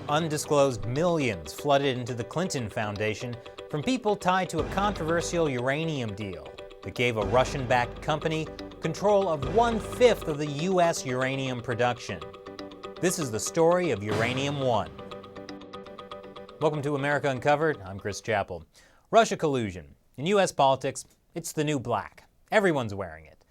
Undisclosed millions flooded into the Clinton Foundation from people tied to a controversial uranium deal that gave a Russian-backed company control of 1/5 of the U.S. uranium production. This is the story of Uranium One. Welcome to America Uncovered. I'm Chris Chappell. Russia collusion. In U.S. politics, it's the new black. Everyone's wearing it.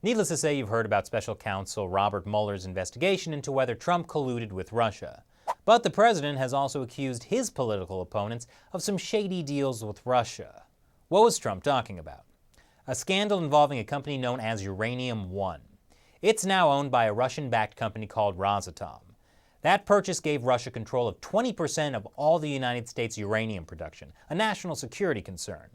Needless to say, you've heard about Special Counsel Robert Mueller's investigation into whether Trump colluded with Russia. But the president has also accused his political opponents of some shady deals with Russia. What was Trump talking about? A scandal involving a company known as Uranium One. It's now owned by a Russian-backed company called Rosatom. That purchase gave Russia control of 20% of all the United States uranium production, a national security concern.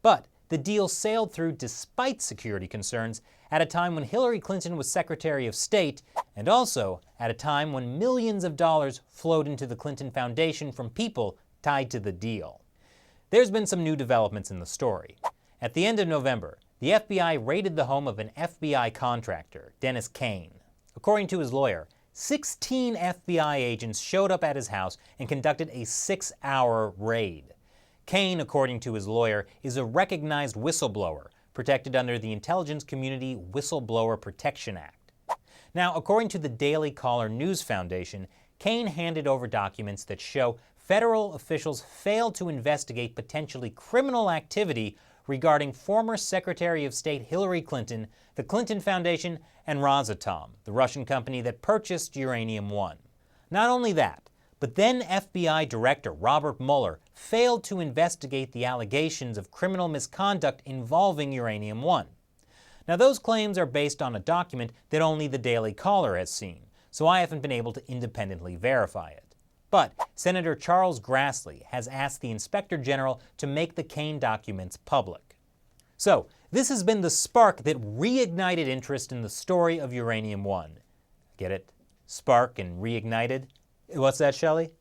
But the deal sailed through despite security concerns at a time when Hillary Clinton was Secretary of State, and also at a time when millions of dollars flowed into the Clinton Foundation from people tied to the deal. There's been some new developments in the story. At the end of November, the FBI raided the home of an FBI contractor, Dennis Kane. According to his lawyer, 16 FBI agents showed up at his house and conducted a 6-hour raid. Kane, according to his lawyer, is a recognized whistleblower, protected under the Intelligence Community Whistleblower Protection Act. Now, according to the Daily Caller News Foundation, Kane handed over documents that show federal officials failed to investigate potentially criminal activity regarding former Secretary of State Hillary Clinton, the Clinton Foundation, and Rosatom, the Russian company that purchased Uranium One. Not only that, but then FBI Director Robert Mueller failed to investigate the allegations of criminal misconduct involving Uranium One. Now, those claims are based on a document that only the Daily Caller has seen, so I haven't been able to independently verify it. But Senator Charles Grassley has asked the Inspector General to make the Kane documents public. So, this has been the spark that reignited interest in the story of Uranium One. Get it? Spark and reignited? What's that, Shelley?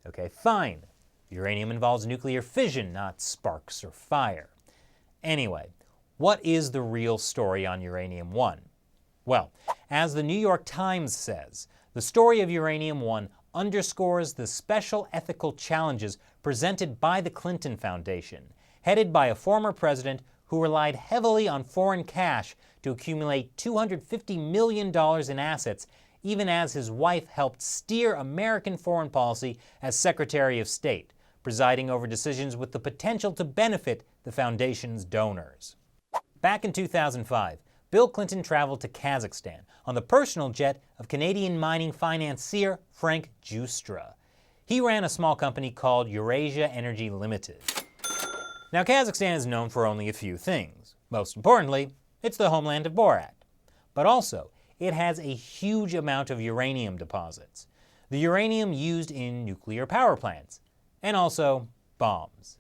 Okay, fine. Uranium involves nuclear fission, not sparks or fire. Anyway, what is the real story on Uranium One? Well, as the New York Times says, the story of Uranium One underscores the special ethical challenges presented by the Clinton Foundation, headed by a former president who relied heavily on foreign cash to accumulate $250 million in assets, even as his wife helped steer American foreign policy as Secretary of State, presiding over decisions with the potential to benefit the foundation's donors. Back in 2005, Bill Clinton traveled to Kazakhstan on the personal jet of Canadian mining financier Frank Giustra. He ran a small company called Eurasia Energy Limited. Now, Kazakhstan is known for only a few things. Most importantly, it's the homeland of Borat. But also, it has a huge amount of uranium deposits. The uranium used in nuclear power plants, and also bombs.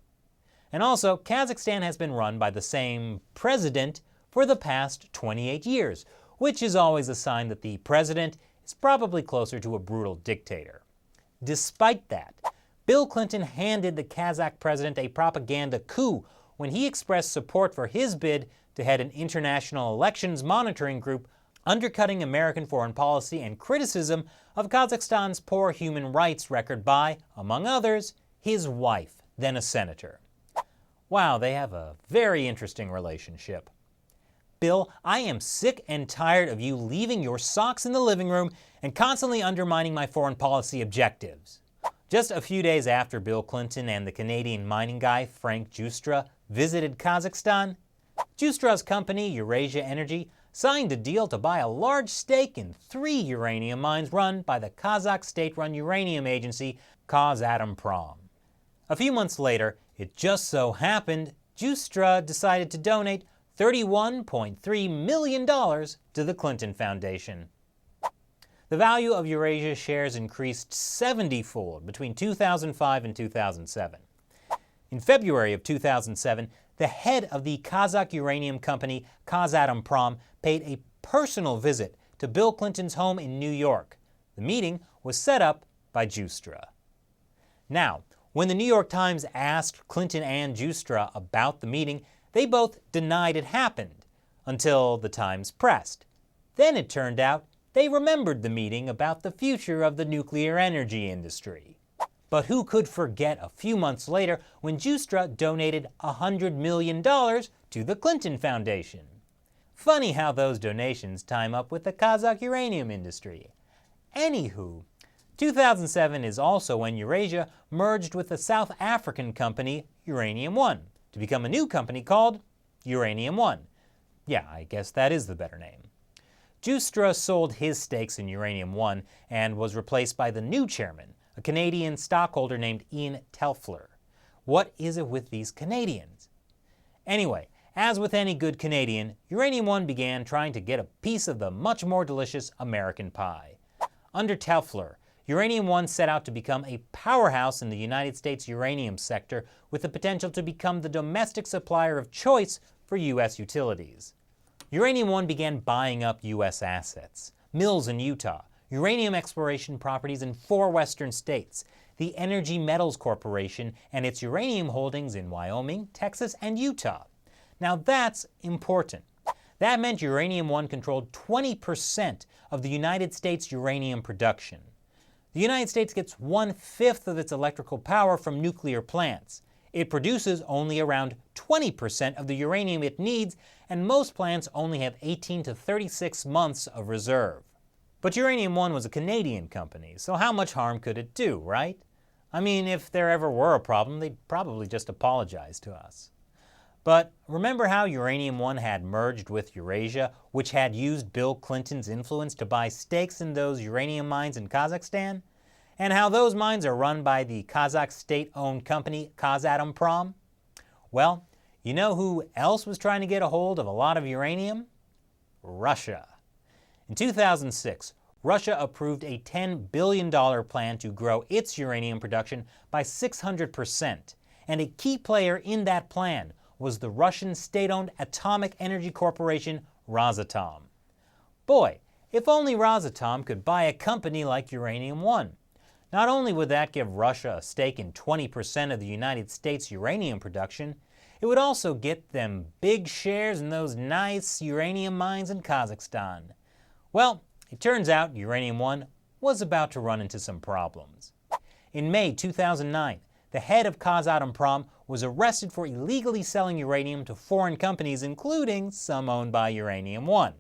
And also, Kazakhstan has been run by the same president for the past 28 years, which is always a sign that the president is probably closer to a brutal dictator. Despite that, Bill Clinton handed the Kazakh president a propaganda coup when he expressed support for his bid to head an international elections monitoring group undercutting American foreign policy and criticism of Kazakhstan's poor human rights record by, among others, his wife, then a senator. Wow, they have a very interesting relationship. Bill, I am sick and tired of you leaving your socks in the living room and constantly undermining my foreign policy objectives. Just a few days after Bill Clinton and the Canadian mining guy Frank Giustra visited Kazakhstan, Giustra's company, Eurasia Energy, signed a deal to buy a large stake in 3 uranium mines run by the Kazakh state-run uranium agency Kazatomprom. A few months later, it just so happened Giustra decided to donate $31.3 million to the Clinton Foundation. The value of Eurasia shares increased 70-fold between 2005 and 2007. In February of 2007, the head of the Kazakh uranium company Kazatomprom paid a personal visit to Bill Clinton's home in New York. The meeting was set up by Giustra. Now, when the New York Times asked Clinton and Giustra about the meeting, they both denied it happened, until the Times pressed. Then it turned out they remembered the meeting about the future of the nuclear energy industry. But who could forget a few months later when Justra donated $100 million to the Clinton Foundation? Funny how those donations time up with the Kazakh uranium industry. Anywho, 2007 is also when Eurasia merged with the South African company Uranium One to become a new company called Uranium One. Yeah, I guess that is the better name. Justra sold his stakes in Uranium One and was replaced by the new chairman, a Canadian stockholder named Ian Telfler. What is it with these Canadians? Anyway, as with any good Canadian, Uranium One began trying to get a piece of the much more delicious American pie. Under Telfler, Uranium One set out to become a powerhouse in the United States uranium sector with the potential to become the domestic supplier of choice for U.S. utilities. Uranium One began buying up U.S. assets, mills in Utah, uranium exploration properties in 4 western states, the Energy Metals Corporation and its uranium holdings in Wyoming, Texas, and Utah. Now that's important. That meant Uranium One controlled 20% of the United States uranium production. The United States gets 1/5 of its electrical power from nuclear plants. It produces only around 20% of the uranium it needs, and most plants only have 18 to 36 months of reserve. But Uranium One was a Canadian company, so how much harm could it do, right? I mean, if there ever were a problem, they'd probably just apologize to us. But remember how Uranium One had merged with Eurasia, which had used Bill Clinton's influence to buy stakes in those uranium mines in Kazakhstan? And how those mines are run by the Kazakh state-owned company Kazatomprom? Well, you know who else was trying to get a hold of a lot of uranium? Russia. In 2006, Russia approved a $10 billion plan to grow its uranium production by 600%, and a key player in that plan was the Russian state-owned atomic energy corporation Rosatom. Boy, if only Rosatom could buy a company like Uranium One. Not only would that give Russia a stake in 20% of the United States uranium production, it would also get them big shares in those nice uranium mines in Kazakhstan. Well, it turns out Uranium One was about to run into some problems. In May 2009, the head of Kazatomprom was arrested for illegally selling uranium to foreign companies, including some owned by Uranium One.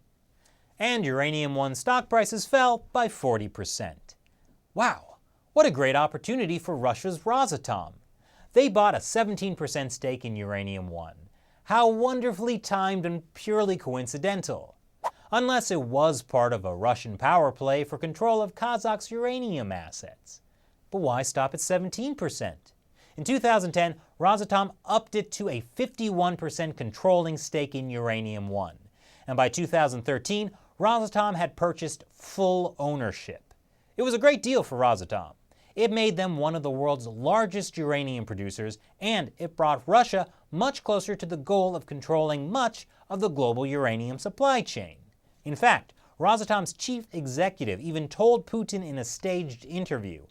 And Uranium One stock prices fell by 40%. Wow, what a great opportunity for Russia's Rosatom. They bought a 17% stake in Uranium One. How wonderfully timed and purely coincidental. Unless it was part of a Russian power play for control of Kazakh's uranium assets. But why stop at 17%? In 2010, Rosatom upped it to a 51% controlling stake in Uranium One. And by 2013, Rosatom had purchased full ownership. It was a great deal for Rosatom. It made them one of the world's largest uranium producers, and it brought Russia much closer to the goal of controlling much of the global uranium supply chain. In fact, Rosatom's chief executive even told Putin in a staged interview,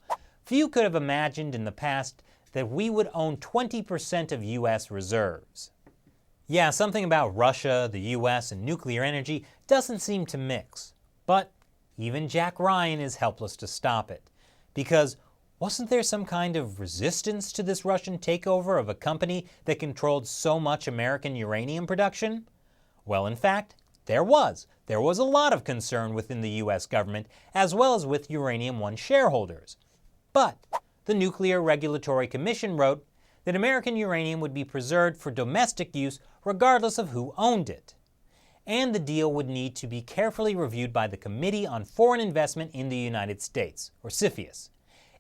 "Few could have imagined in the past that we would own 20% of U.S. reserves." Yeah, something about Russia, the U.S., and nuclear energy doesn't seem to mix. But even Jack Ryan is helpless to stop it. Because wasn't there some kind of resistance to this Russian takeover of a company that controlled so much American uranium production? Well, in fact, there was. There was a lot of concern within the U.S. government, as well as with Uranium One shareholders. But the Nuclear Regulatory Commission wrote that American uranium would be preserved for domestic use regardless of who owned it. And the deal would need to be carefully reviewed by the Committee on Foreign Investment in the United States, or CFIUS.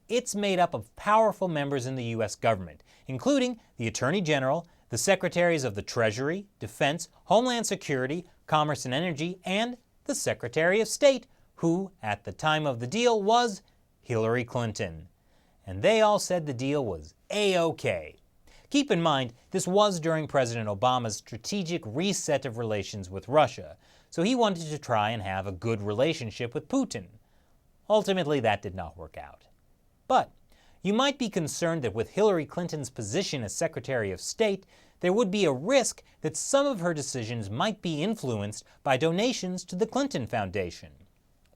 It's made up of powerful members in the U.S. government, including the Attorney General, the Secretaries of the Treasury, Defense, Homeland Security, Commerce and Energy, and the Secretary of State, who, at the time of the deal, was Hillary Clinton. And they all said the deal was A-OK. Keep in mind, this was during President Obama's strategic reset of relations with Russia, so he wanted to try and have a good relationship with Putin. Ultimately, that did not work out. But you might be concerned that with Hillary Clinton's position as Secretary of State, there would be a risk that some of her decisions might be influenced by donations to the Clinton Foundation.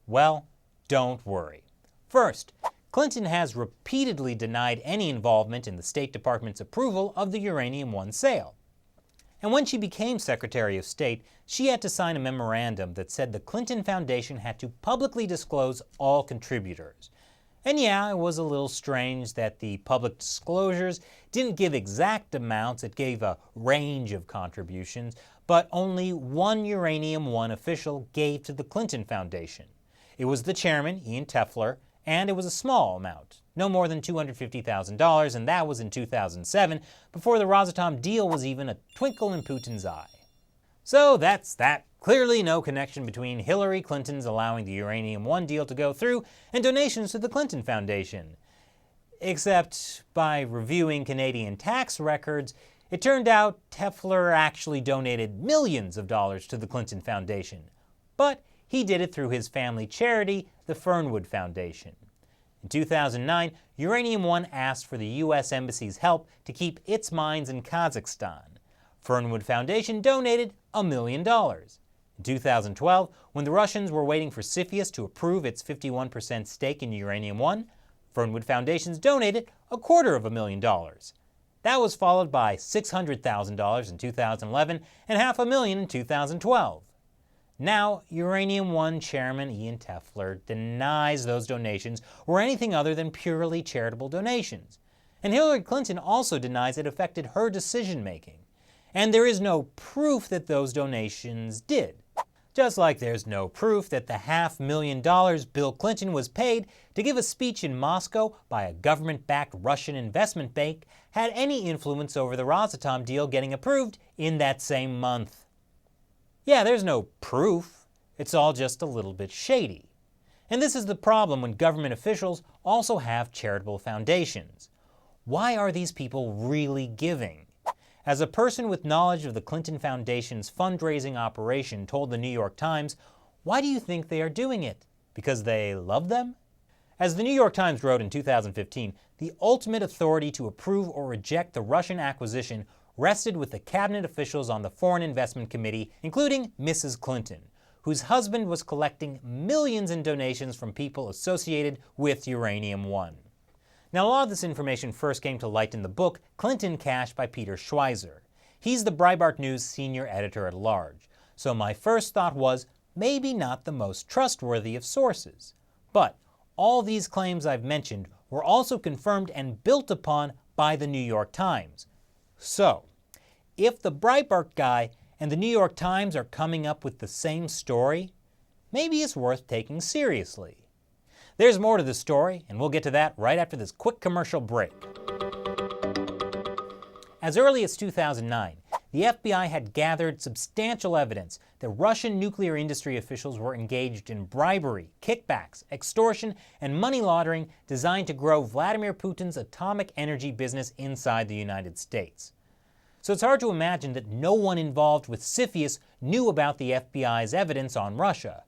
Well, don't worry. First, Clinton has repeatedly denied any involvement in the State Department's approval of the Uranium One sale. And when she became Secretary of State, she had to sign a memorandum that said the Clinton Foundation had to publicly disclose all contributors. And yeah, it was a little strange that the public disclosures didn't give exact amounts, it gave a range of contributions, but only one Uranium One official gave to the Clinton Foundation. It was the chairman, Ian Tefler, and it was a small amount, no more than $250,000, and that was in 2007, before the Rosatom deal was even a twinkle in Putin's eye. So that's that. Clearly no connection between Hillary Clinton's allowing the Uranium One deal to go through and donations to the Clinton Foundation. Except by reviewing Canadian tax records, it turned out Tefler actually donated millions of dollars to the Clinton Foundation. But he did it through his family charity, the Fernwood Foundation. In 2009, Uranium One asked for the U.S. Embassy's help to keep its mines in Kazakhstan. Fernwood Foundation donated $1 million. In 2012, when the Russians were waiting for CFIUS to approve its 51% stake in Uranium One, Fernwood Foundations donated $250,000. That was followed by $600,000 in 2011 and $500,000 in 2012. Now, Uranium One chairman Ian Tefler denies those donations were anything other than purely charitable donations. And Hillary Clinton also denies it affected her decision-making. And there is no proof that those donations did. Just like there's no proof that the $500,000 Bill Clinton was paid to give a speech in Moscow by a government-backed Russian investment bank had any influence over the Rosatom deal getting approved in that same month. Yeah, there's no proof. It's all just a little bit shady. And this is the problem when government officials also have charitable foundations. Why are these people really giving? As a person with knowledge of the Clinton Foundation's fundraising operation told the New York Times, why do you think they are doing it? Because they love them? As the New York Times wrote in 2015, the ultimate authority to approve or reject the Russian acquisition rested with the cabinet officials on the Foreign Investment Committee, including Mrs. Clinton, whose husband was collecting millions in donations from people associated with Uranium One. Now, a lot of this information first came to light in the book Clinton Cash by Peter Schweizer. He's the Breitbart News senior editor-at-large. So my first thought was, maybe not the most trustworthy of sources. But all these claims I've mentioned were also confirmed and built upon by the New York Times. So, if the Breitbart guy and the New York Times are coming up with the same story, maybe it's worth taking seriously. There's more to the story, and we'll get to that right after this quick commercial break. As early as 2009, the FBI had gathered substantial evidence that Russian nuclear industry officials were engaged in bribery, kickbacks, extortion, and money laundering designed to grow Vladimir Putin's atomic energy business inside the United States. So it's hard to imagine that no one involved with CFIUS knew about the FBI's evidence on Russia.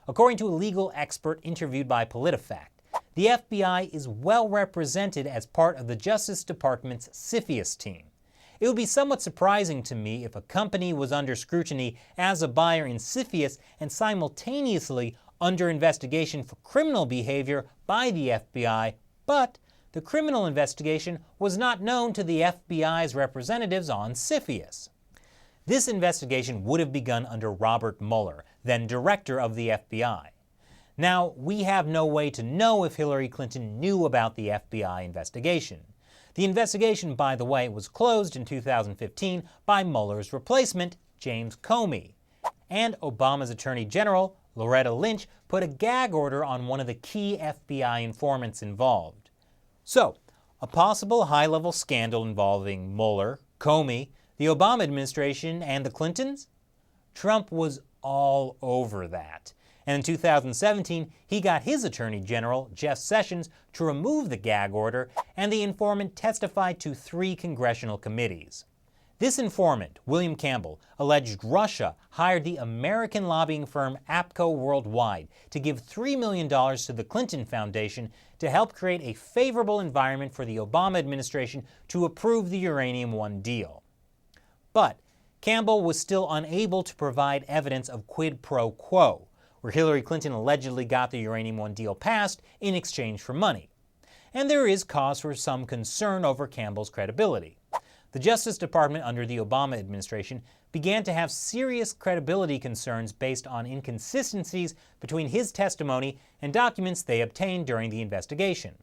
According to a legal expert interviewed by PolitiFact, the FBI is well represented as part of the Justice Department's CFIUS team. It would be somewhat surprising to me if a company was under scrutiny as a buyer in CFIUS and simultaneously under investigation for criminal behavior by the FBI, but the criminal investigation was not known to the FBI's representatives on CFIUS. This investigation would have begun under Robert Mueller, then director of the FBI. Now, we have no way to know if Hillary Clinton knew about the FBI investigation. The investigation, by the way, was closed in 2015 by Mueller's replacement, James Comey. And Obama's Attorney General, Loretta Lynch, put a gag order on one of the key FBI informants involved. So, a possible high-level scandal involving Mueller, Comey, the Obama administration, and the Clintons? Trump was all over that. And in 2017, he got his Attorney General, Jeff Sessions, to remove the gag order, and the informant testified to 3 congressional committees. This informant, William Campbell, alleged Russia hired the American lobbying firm APCO Worldwide to give $3 million to the Clinton Foundation to help create a favorable environment for the Obama administration to approve the Uranium One deal. But Campbell was still unable to provide evidence of quid pro quo, where Hillary Clinton allegedly got the Uranium One deal passed in exchange for money. And there is cause for some concern over Campbell's credibility. The Justice Department under the Obama administration began to have serious credibility concerns based on inconsistencies between his testimony and documents they obtained during the investigation.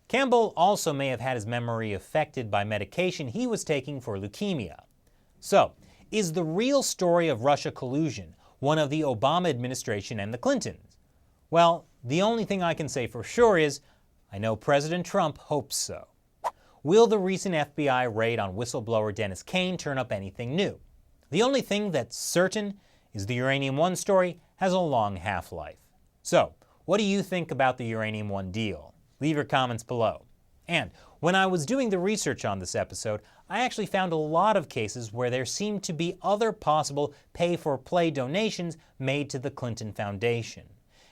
Campbell also may have had his memory affected by medication he was taking for leukemia. So, is the real story of Russia collusion one of the Obama administration and the Clintons? Well, the only thing I can say for sure is, I know President Trump hopes so. Will the recent FBI raid on whistleblower Dennis Kane turn up anything new? The only thing that's certain is the Uranium One story has a long half-life. So, what do you think about the Uranium One deal? Leave your comments below. And when I was doing the research on this episode, I actually found a lot of cases where there seemed to be other possible pay-for-play donations made to the Clinton Foundation.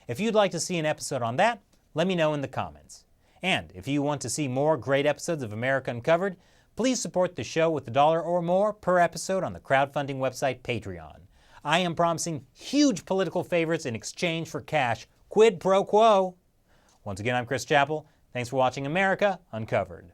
If you'd like to see an episode on that, let me know in the comments. And if you want to see more great episodes of America Uncovered, please support the show with $1 or more per episode on the crowdfunding website Patreon. I am promising huge political favors in exchange for cash. Quid pro quo. Once again, I'm Chris Chappell. Thanks for watching America Uncovered.